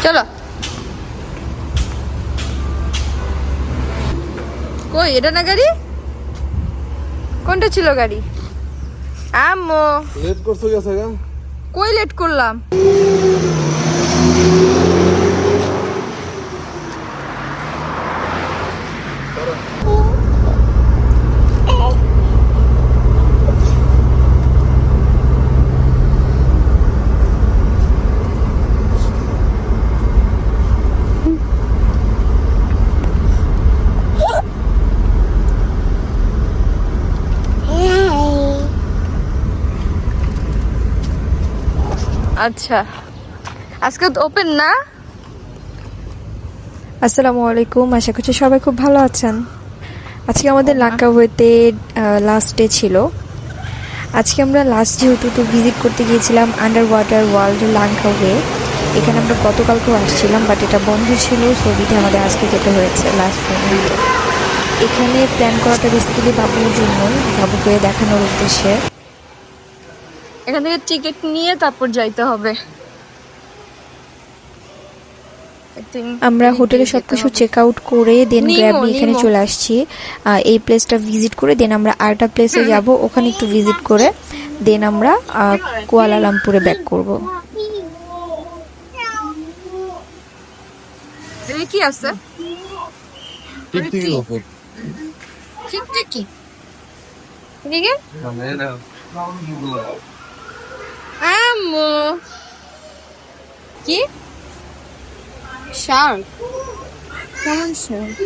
চলো। কই এটা না গাড়ি? কোনটা ছিল গাড়ি? আম্মু লেট করছো গেছে গা? কই লেট করলাম? আচ্ছা, আজকে তো ওপেন না। আসসালামু আলাইকুম, আশা করছি সবাই খুব ভালো আছেন। আজকে আমাদের লাঙ্কাওয়েতে লাস্ট ডে ছিল। আজকে আমরা লাস্ট যেহেতু তো ভিজিট করতে গিয়েছিলাম আন্ডার ওয়াটার ওয়ার্ল্ড লাঙ্কাওয়ে। এখানে আমরা গতকালকেও আসছিলাম, বাট এটা বন্ধ ছিল, সো বিধে আমাদের আজকে যেতে হয়েছে লাস্ট মোমেন্টে। এখানে প্ল্যান করাটা বেসিক্যালি বাবুর জন্যই, বাবুকে দেখানোর উদ্দেশ্যে। এখান থেকে টিকিট নিয়ে তারপর যাইতে হবে। আমরা হোটেলে সবকিছু চেক আউট করে দেন গ্র্যাব নিয়ে এখানে চলে আসছি। এই প্লেসটা ভিজিট করে দেন আমরা আরেকটা প্লেসে যাব, ওখানে একটু ভিজিট করে দেন আমরা কুয়ালালামপুরে ব্যাক করব। কি আছে? টিকটিকির উপর টিকটিকি এদিকে আম্মু কি শার্ক? কেমন শার্ক?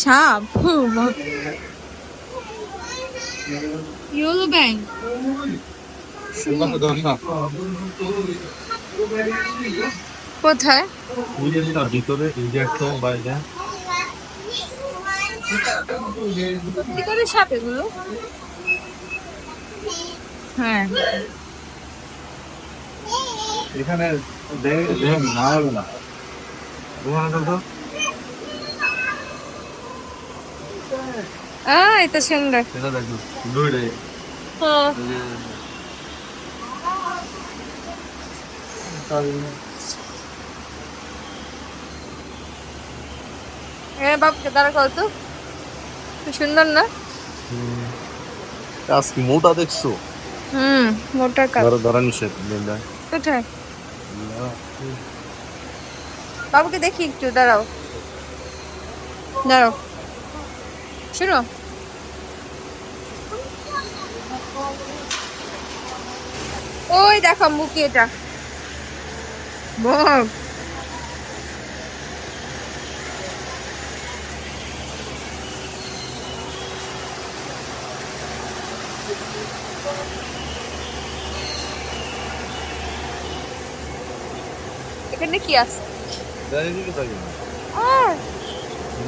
সাপ? ইয়েলো ব্যাং কোথায়? ভিতরে ইনজেকশন বাইরে কি করে সাপ এগুলো? হ্যাঁ এখানে না হবে না। এটা সুন্দর। এটা দেখো দুইটাই বাবুকে দাঁড়া কত সুন্দর না? আজকে মোটা দেখছো? মোটা কাজ ধরা নিষেধ। কোথায়? বাবুকে দেখি একটু, দাঁড়াও দাঁড়াও, শুনো ওই দেখো মুখি, এটা বক। এখানে কি আছে?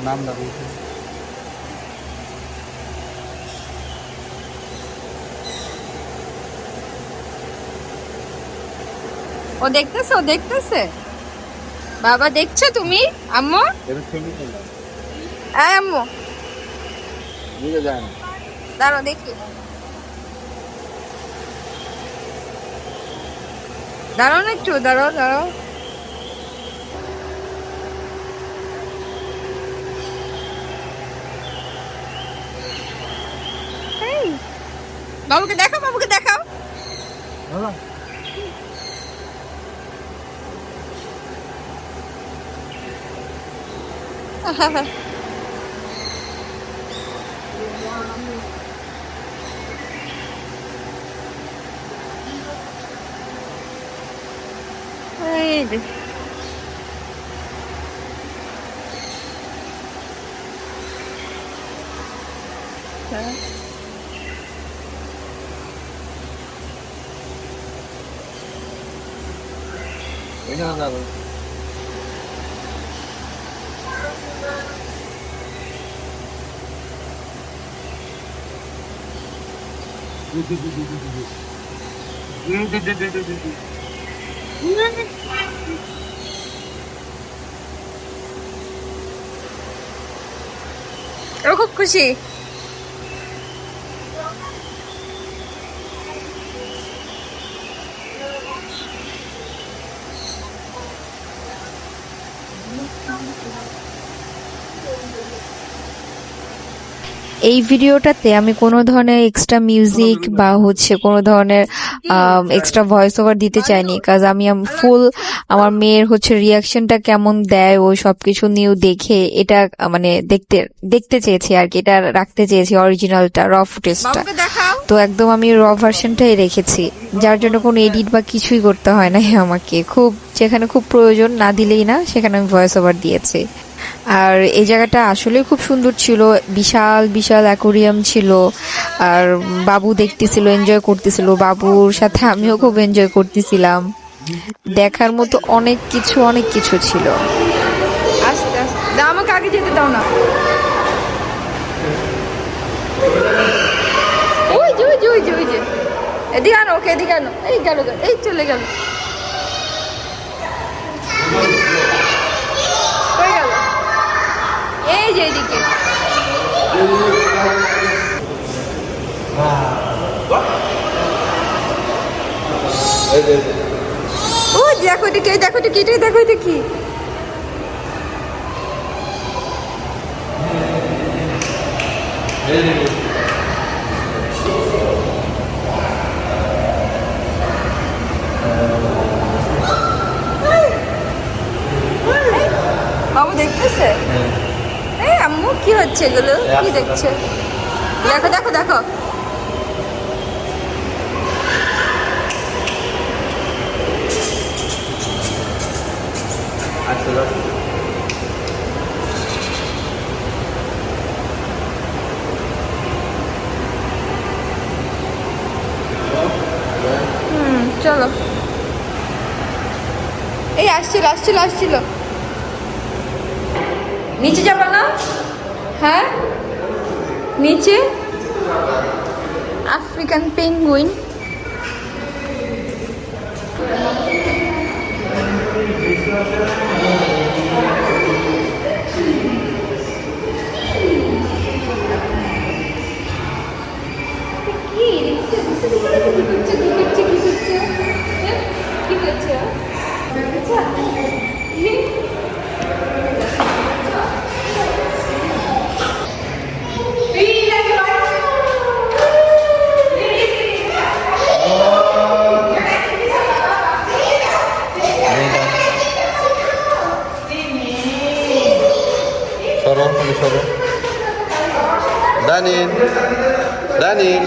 নাম না বলছি। ও দেখতেছে, ও দেখতেছে। বাবা দেখছো তুমি? আম্মু আম্মু দাঁড়াও দেখি, দাঁড়াও না একটু, দাঁড়াও দাঁড়াও। বাবুকে দেখাও, বাবুকে দেখাও। এই যে এখানে যাবো। ও খুব খুশি। এই ভিডিওটাতে আমি কোনো ধরনের এক্সট্রা মিউজিক বা হচ্ছে কোনো ধরনের এক্সট্রা ভয়েস ওভার দিতে চাইনি, কাজ আমি ফুল আমার মেয়ের হচ্ছে রিয়াকশনটা কেমন দেয় ও সবকিছু নিয়েও দেখে এটা মানে দেখতে চেয়েছি আর কি, এটা রাখতে চেয়েছি অরিজিনালটা, র ফুটেজটা। বাবুকে দেখাও। তো একদম আমি র ভার্সনটাই রেখেছি, যার জন্য কোনো এডিট বা কিছুই করতে হয় না আমাকে। খুব যেখানে খুব প্রয়োজন না দিলেই না, সেখানে আমি ভয়েস ওভার দিয়েছি। আর এই জায়গাটা আসলে খুব সুন্দর ছিল, বিশাল বিশাল অ্যাকোরিয়াম ছিল, আর বাবু দেখতেছিল, এনজয় করতেছিল, বাবুর সাথে আমিও খুব এনজয় করতেছিলাম। দেখার মতো অনেক কিছু ছিল। আস্তে আস্তে দাও, আমাকে আগে যেতে দাও না। ওই যে ওই যে ওই যে ওই যে এদিকে আনো, ওকে এদিকে আনো। এই গেল, এই চলে গেল, কই গেল? এই যে এদিকে। ও দেখো এদিকে, দেখো এদিকে, এটাই দেখো, এটা কি? বাবু দেখতেছে? এই আম্মু কি হচ্ছে এগুলো, কি দেখছে? দেখো দেখো দেখো। চলো। এই আসছিল আসছিল আসছিল। নিচে যাবা না? হ্যাঁ নিচে। African penguin. সরো দানিন দানিন।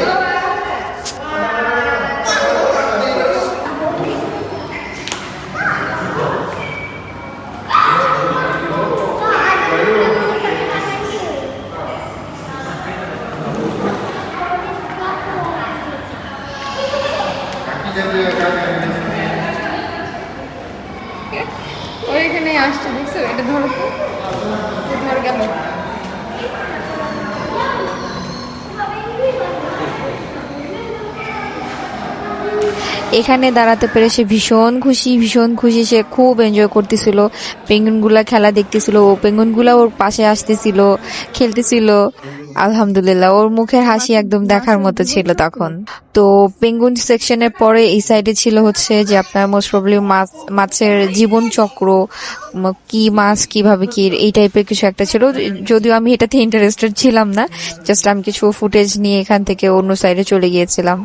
ওইখানে আসছে, দেখছো? এটা ধরো তো, ধর গেল। এখানে দাঁড়াতে পেরে সে ভীষণ খুশি, সে খুব এনজয় করতেছিল। পেঙ্গুইনগুলা খেলা দেখতেছিল, ও পেঙ্গুইনগুলা ওর পাশে আসতেছিল, খেলতেছিল। আলহামদুলিল্লাহ, ওর মুখের হাসি একদম দেখার মতো ছিল তখন। তো পেঙ্গুইন সেকশনের পরে এই সাইডে ছিল হচ্ছে যে আপনার মোস্ট প্রবলি মাছের জীবন চক্র, কি মাছ কিভাবে কি, এই টাইপের কিছু একটা ছিল। যদিও আমি এটাতে ইন্টারেস্টেড ছিলাম না, জাস্ট আমি কিছু ফুটেজ নিয়ে এখান থেকে অন্য সাইডে চলে গিয়েছিলাম।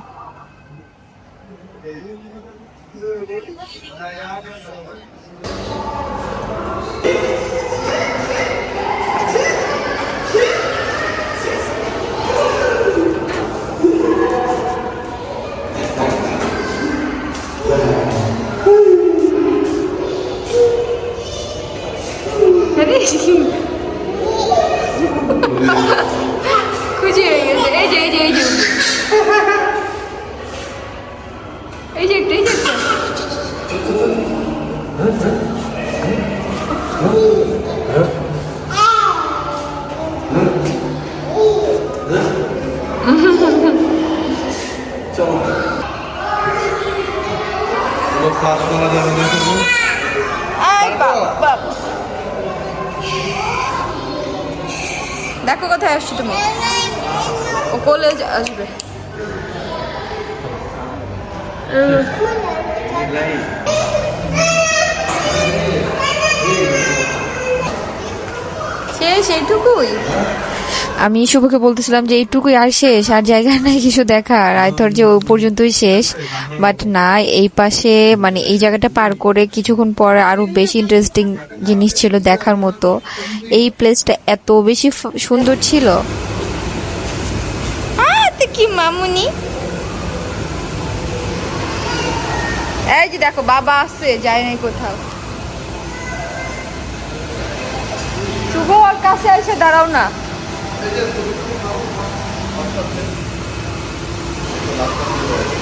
খুশি হয়ে গেছে। এই যে এই যে এই যে এই যে একটা, এই যে একটা। আই বাবা বাবা। দেখো কোথায় আসছো তুমি, ও কোলে আসবে। শেষ এইটুকুই? আমি শুভকে বলতেছিলাম যে এইটুকুই আর শেষ, আর জায়গা নাই কিছু দেখার, আই থট যে ওই পর্যন্তই শেষ, বাট না, এই পাশে মানে এই জায়গাটা পার করে কিছুক্ষণ পর আরো বেশি ইন্টারেস্টিং জিনিস ছিল দেখার মতো। এই প্লেসটা এত বেশি সুন্দর ছিল। কি মামুনি, এই যে দেখো বাবা আসছে, যায় নাই কোথাও। শুভ ওর কাছে এসে দাঁড়াও না।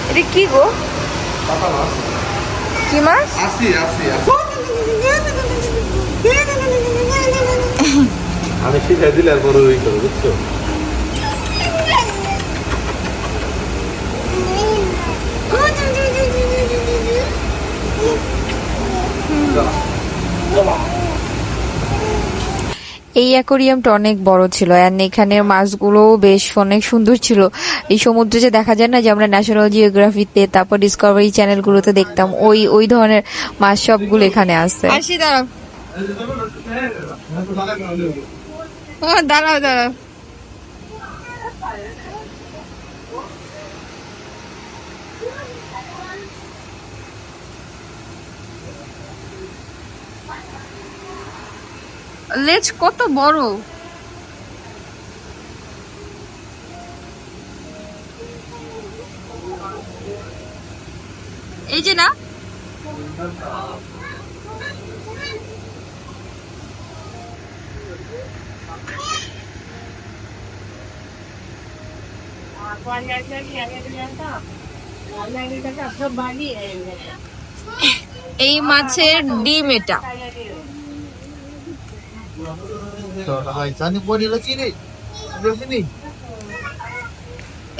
এটা কি গো, কি মাছ? আমি শিখাই দিলে আর বড় ওই করো, বুঝছো? এই অ্যাকোরিয়ামটা অনেক বড় ছিল, অ্যান্ড এখানের মাছগুলো বেশ অনেক সুন্দর ছিল। এই সমুদ্রে যে দেখা যায় না, যে আমরা ন্যাশনাল জিওগ্রাফিতে তারপর ডিসকভারি চ্যানেলগুলোতে দেখতাম, ওই ওই ধরনের মাছ সবগুলো এখানে আছে। আসি, দাঁড়াও। ও দাঁড়াও দাঁড়াও, লেজ কত বড়। এই যে না, এই মাছের ডিম এটা।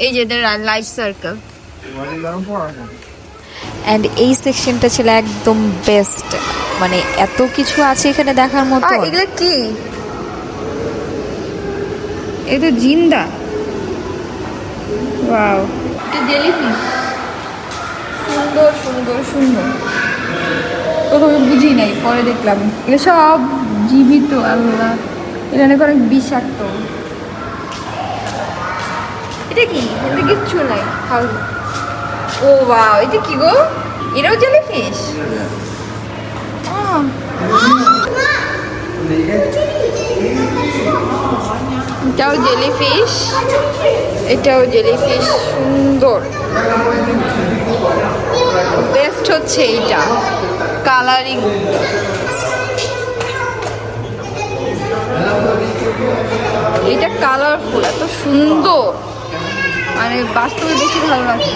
এই যে লাইফ সার্কেল। অ্যান্ড এই সেকশনটা ছিল একদম বেস্ট, মানে এত কিছু আছে এখানে দেখার মতো। এগুলো কি, এটা জিন্দা। ওয়াও, এটা জেলিফিশ। সুন্দর সুন্দর সুন্দর, প্রথমে বুঝি নাই, পরে দেখলাম এগুলো সব জীবিত। আল্লাহ, এটা অনেক অনেক বিষাক্ত। এটা কি, এটা কিচ্ছু নাই। ও ওয়াও, এটা কি গো, এটাও জেলিফিশ? এটাও জেলিফিশ, এটাও জেলিফিশ। সুন্দর, বেস্ট হচ্ছে এইটা, কালারিং। এটা কালারফুল, এত সুন্দর, মানে বাস্তবে বেশি ভালো লাগছে।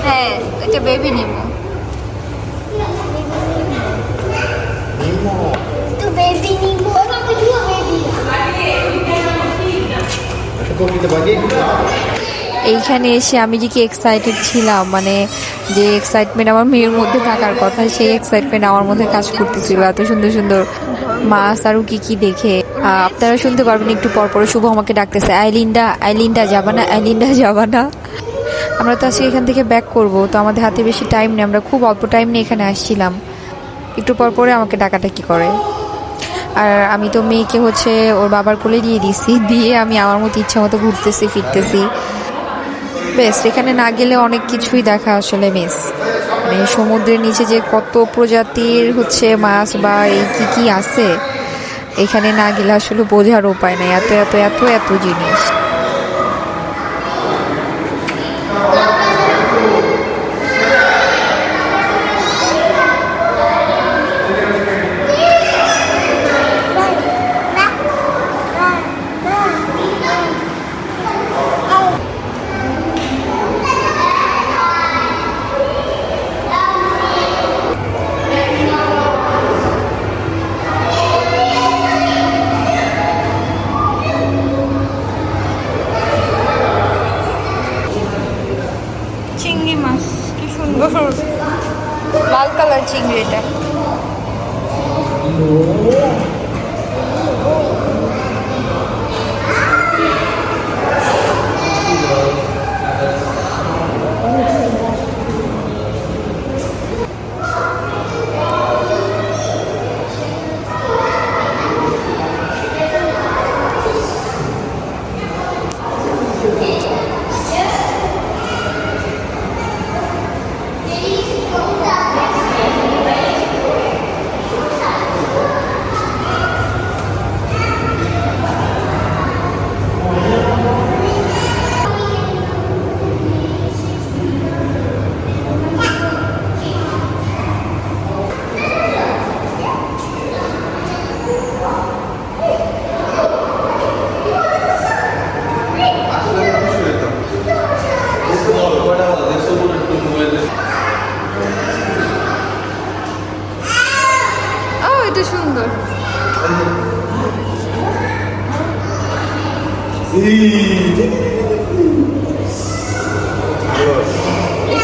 হ্যাঁ, এটা বেবি নিমো। এইখানে এসে আমি যে কি এক্সাইটেড ছিলাম, মানে যে এক্সাইটমেন্ট আমার মেয়ের মধ্যে থাকার কথা, সেই এক্সাইটমেন্ট আমার মধ্যে কাজ করতেছিল। এত সুন্দর সুন্দর মাছ আরো কি কি দেখে। আপনারা শুনতে পারবেন একটু পর পরে শুভ আমাকে ডাকতেছে, আইলিন্ডা আইলিন্ডা যাবা না, আইলিন্ডা যাবা না। আমরা তো আজকে এখান থেকে ব্যাক করব, তো আমাদের হাতে বেশি টাইম নেই, আমরা খুব অল্প টাইম নিয়ে এখানে আসছিলাম। একটু পর পরে আমাকে ডাকাটাকি করে, আর আমি তো মেয়েকে হচ্ছে ওর বাবার কোলে দিয়ে দিছি, দিয়ে আমি আমার মতো ইচ্ছা মতো ঘুরতেছি ফিরতেছি। বেশ, এখানে না গেলে অনেক কিছুই দেখা আসলে মিস। মানে সমুদ্রের নিচে যে কত প্রজাতির হচ্ছে মাছ বা এই কি কি আছে, এখানে না গেলে আসলে বোঝার উপায় নাই, এত এত এত এত জিনিস।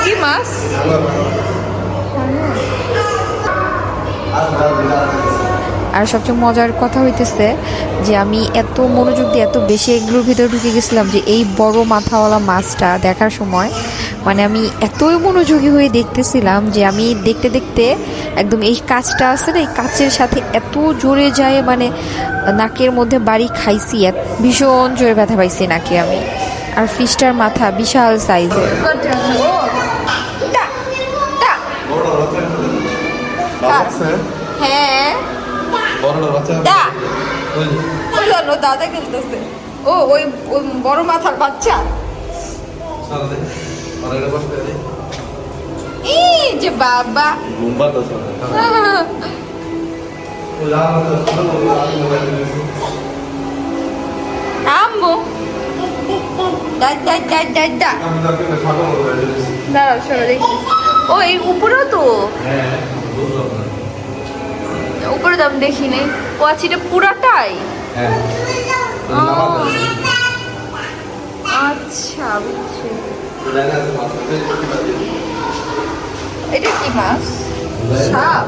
কি মাছ? আর সবচেয়ে মজার কথা হইতেছে যে আমি এত মনোযোগ দিয়ে এত বেশি এগুলোর ভিতরে ঢুকে গেছিলাম যে এই বড় মাথাওয়ালা মাছটা দেখার সময় মানে আমি এতই মনোযোগী হয়ে দেখতেছিলাম যে আমি দেখতে দেখতে একদম এই কাঁচটা আছে না, এই কাঁচের সাথে এত জোরে যায় মানে নাকের মধ্যে বাড়ি খাইছি, ভীষণ জোরে ব্যথা পাইছি নাকে আমি। আর ফিশটার মাথা বিশাল সাইজের। হ্যাঁ দাদা খেলতেছে। ও ওই ওই বড় মাথার বাচ্চা। এই যে বাবা আম্মু দাঁড়াও শোনো দেখি। ও এই উপরেও তো উপরে তো আমি দেখি নাই। ও আচ্ছা এটা পুরাটাই। আচ্ছা বুঝছি। এটা কি মাছ? সাপ?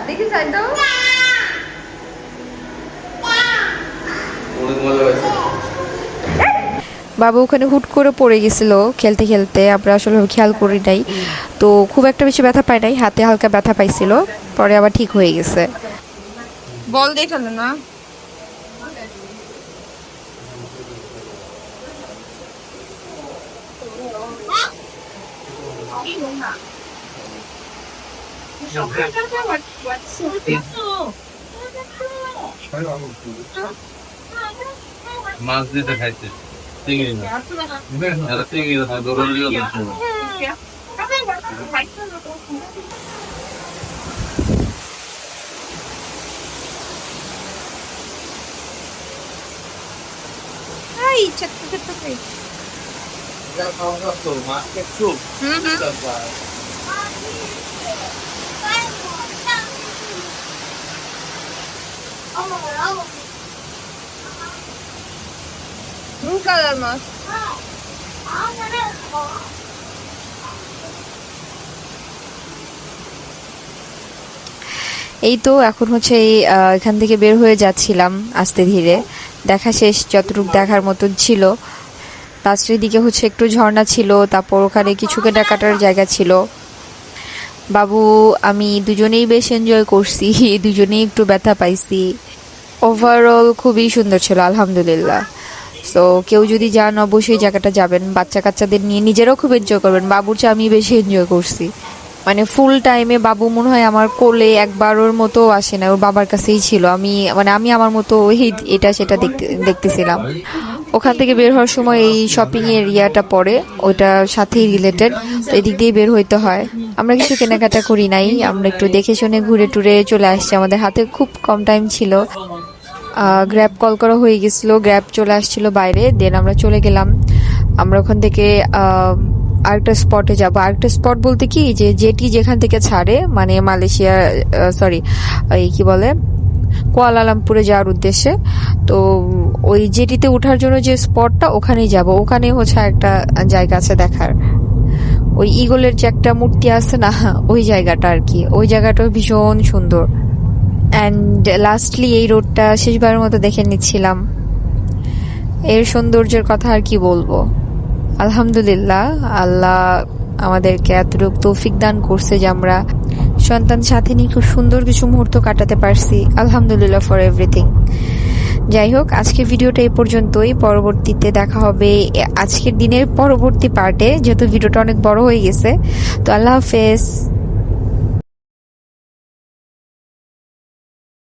দেখি চাই তো। বাবা ওখানে হুট করে পড়ে গেছিল খেলতে খেলতে, আমরা আসলে খেয়াল করি নাই, তো খুব একটা বেশি ব্যথা পাই নাই, হাতে হালকা ব্যথা পাইছিল, পরে আবার ঠিক হয়ে গেছে। বল দেখালো না। মাছ দিতে খাইছে চিংড়ি না, চিংড়ি না দৌড়ালিও দেখছো। ব্লু কালার মাছ। এই তো এখন হচ্ছে এখান থেকে বের হয়ে যাচ্ছিলাম আস্তে ধীরে, দেখা শেষ যতটুকু দেখার মতন ছিল। লাস্টের দিকে হচ্ছে একটু ঝর্ণা ছিল, তারপর ওখানে কিছু কেনাকাটার জায়গা ছিল। বাবু আমি দুজনেই বেশ এনজয় করছি, দুজনেই একটু ব্যথা পাইছি। ওভারঅল খুবই সুন্দর ছিল আলহামদুলিল্লাহ। সো কেউ যদি যান অবশ্যই জায়গাটা যাবেন, বাচ্চা কাচ্চাদের নিয়ে নিজেরাও খুব এনজয় করবেন। বাবুর চেয়ে আমি বেশি এনজয় করছি, মানে ফুল টাইমে বাবু মনে হয় আমার কোলে একবারের মতো আসে না, ওর বাবার কাছেই ছিল। আমি আমার মতো এটা সেটা দেখতেছিলাম। ওখান থেকে বের হওয়ার সময় এই শপিং এরিয়াটা পড়ে, ওইটার সাথেই রিলেটেড, তো এদিক দিয়ে বের হইতে হয়। আমরা কিছু কেনাকাটা করি নাই, আমরা একটু দেখে শুনে ঘুরে টুরে চলে আসছি। আমাদের হাতে খুব কম টাইম ছিল, গ্র্যাব কল করা হয়ে গেছিলো, গ্র্যাব চলে আসছিল বাইরে, দেন আমরা চলে গেলাম। আমরা ওখান থেকে আরেকটা স্পটে যাব। আরেকটা স্পট বলতে কি যে জেটি যেখান থেকে ছাড়ে, মানে মালয়েশিয়া এই কি বলে কুয়ালালামপুরে যাওয়ার উদ্দেশ্যে, তো ওই জেটিতে ওঠার জন্য যে স্পটটা ওখানেই যাব। ওখানে হচ্ছে একটা জায়গা আছে দেখার, ওই ঈগলের যে একটা মূর্তি আছে না, ওই জায়গাটা আর কি, ওই জায়গাটাও ভীষণ সুন্দর। অ্যান্ড লাস্টলি এই রোডটা শেষবারের মতো দেখে নিচ্ছিলাম। এর সৌন্দর্যের কথা আর কি বলবো। আলহামদুলিল্লাহ, আল্লাহ আমাদেরকে এতটুকু তৌফিক দান করছে যে আমরা সন্তান সাথে নিয়ে খুব সুন্দর কিছু মুহূর্ত কাটাতে পারছি। আলহামদুলিল্লাহ ফর এভরিথিং। যাই হোক, আজকের ভিডিওটা এই পর্যন্তই। পরবর্তীতে দেখা হবে আজকের দিনের পরবর্তী পার্টে, যেহেতু ভিডিওটা অনেক বড় হয়ে গেছে। তো আল্লাহ হাফেজ।